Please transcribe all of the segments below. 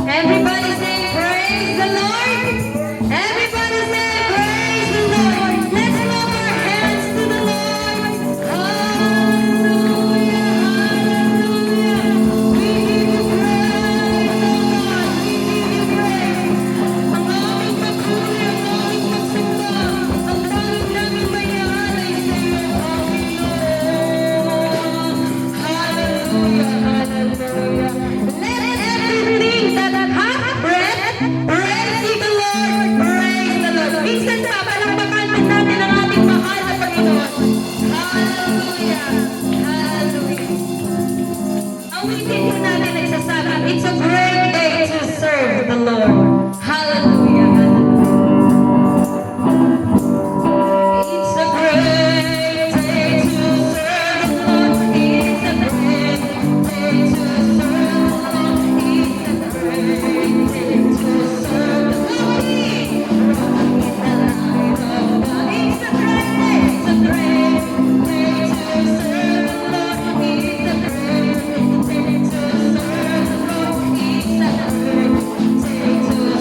Everybody say praise the Lord. Everybody say praise the Lord. Let's clap our hands to the Lord. Hallelujah, hallelujah. We give you praise, Lord. We give you praise. Ang aming papuri, ang aming pagsimba, ang tanging namin mayahanay sa iyo, Panginoon. Hallelujah, hallelujah. Let everything that hath breath praise ye the Lord, praise the Lord. Minsan pa, palakpakan din natin ang ating mahal na Panginoon. Hallelujah, hallelujah. Awitin din natin nagsasabi, it's a great day to serve the Lord. Hallelujah, hallelujah. It's a great day to serve the Lord. It's a great day to serve the Lord. It's a great day to serve the Lord. It's a great day. It's a great day to serve the Lord. It's a great day to serve the Lord. It's a great day to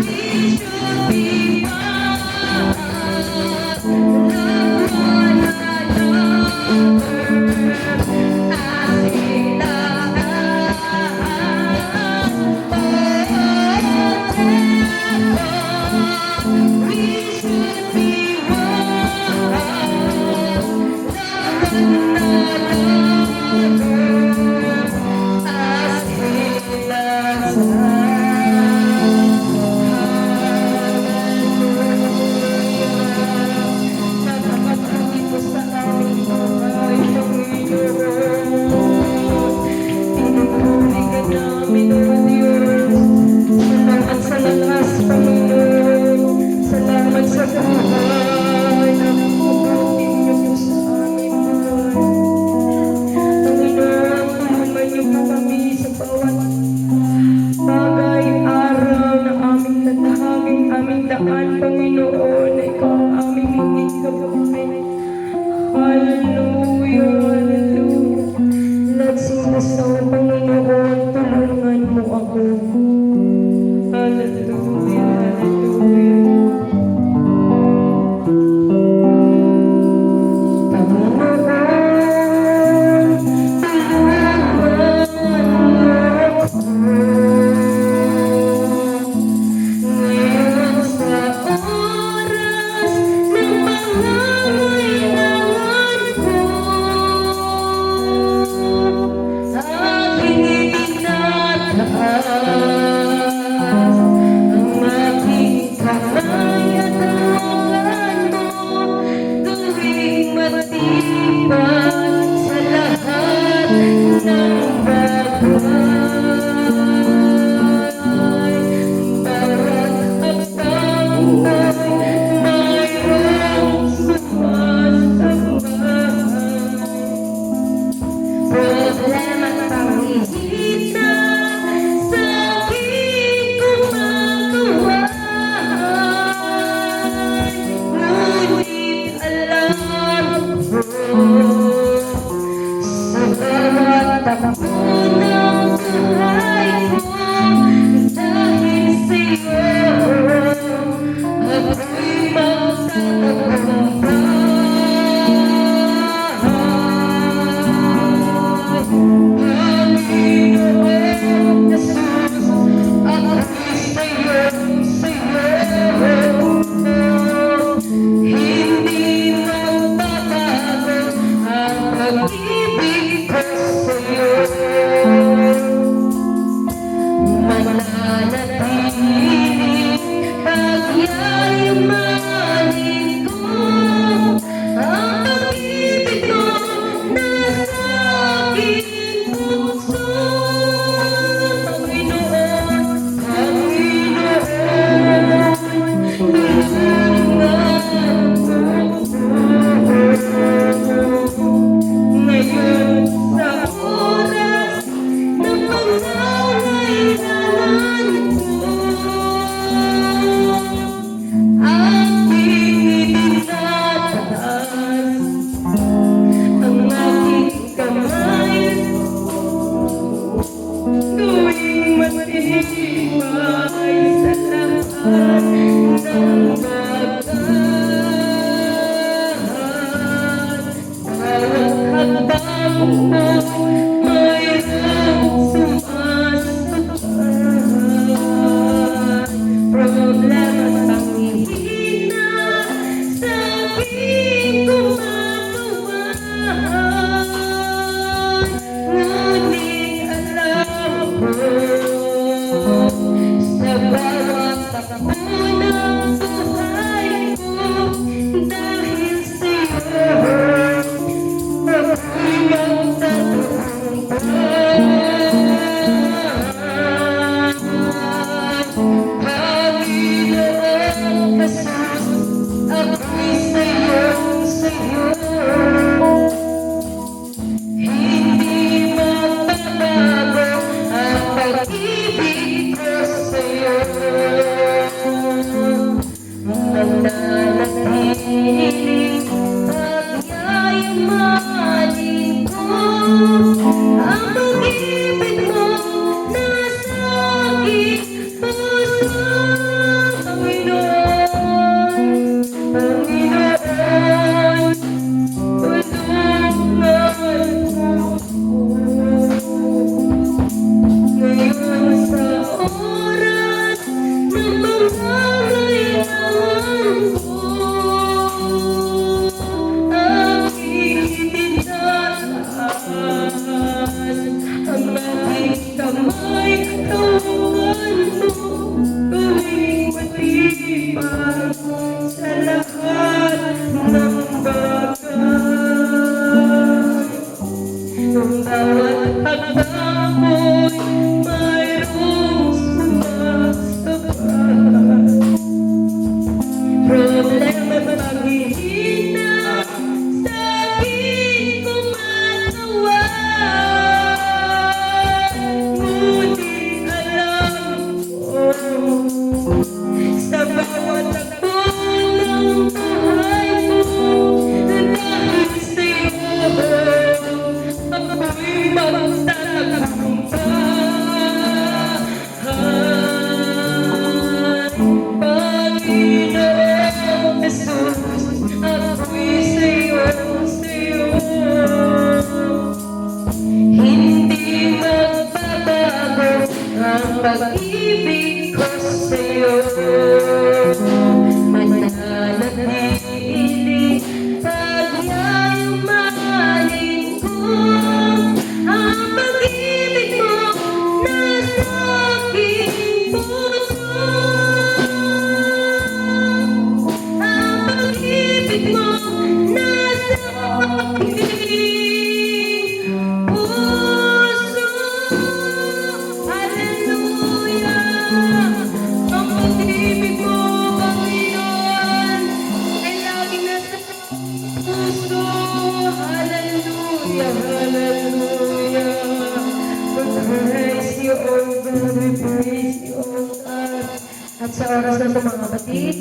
should be one. Love one another as we love us. We should be one. Love one another as we love Napakatawid mo sa aming buhay, Panginoon. Pinupuri ka namin, O Diyos. Salamat sa lakas, Panginoon. Salamat sa buhay. Napakabuti niyo po sa aming buhay. Panginoon, tulungan niyo po kami sa bawat bagay, araw na aming natahangin, aming daan, Panginoon, na ikaw ang aming hinihigabuhay. Hallelujah, hallelujah. Let's sing the song, Panginoon, tulungan mo ako. Hallelujah, hallelujah. Panginoon, tulungan mo ako. Ngayon sa oras ng pangangailangan ko, aking itinataas ang aking kamay at hawakan mo, gawing matibay sa lahat ng bagay. Bawat hakbang ko'y mayroong sumasabay. Problema at pangihina sa aking gumagawa, ngunit alam ko sa bawat takbo ng buhay ko, dahil sa'yo ako'y magtatagumpay. Panginoon Jesus, ako'y sa'yo. Hindi magbabago ang pag-ibig ko sa'yo. Mananatili pagyayamanin ko ang pag-ibig mo nasa aking puso. Panginoon, Panginoon, tulungan mo ako. Ngayon sa oras ng pangangailangan ko, aking itinataas ang aking kamay, gawing matibay sa lahat ng bagay. Bawat hakbang mo mayroong sumasabay. Problema at pangihina sa aking gumagawa, ngunit alam ko sa bawat takbo ng buhay ko, dahil sa'yo ako'y magtatagumpay. Panginoon Jesus, ako'y sa'yo. Hindi magbabago ang pag-ibig ko sa'yo. matibay sa lahat ng bagay. Ang bawat hakbang mo'y mayroong sumasabay. Problema at paghihina sa akin kumatawan. Ngunit alam ko sa bawat takbo ng buhay ko, dahil sa'yo ako'y magtatagumpay. Panginoong Jesus, ako'y sa'yo. Hindi magbabago ang pag-ibig ko sa'yo. Mananatili pagyayamanin ko ang pag-ibig mo nasa aking puso. Ang pag-ibig mo nasa aking puso. Hallelujah! Ang pag-ibig mo, Panginoon, ay laging nasa puso. Hallelujah! Hallelujah! We praise you, O God. We praise you, O God. At sa oras na ito, mga kapatid,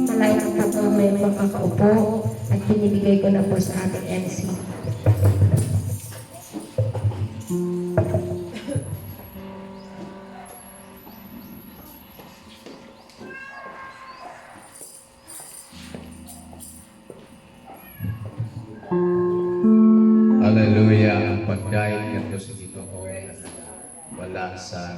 malay na po kung may makakaupo at binibigay ko na po sa ating MC. Hallelujah. Ang pagkain nito sa Ginoo wala sa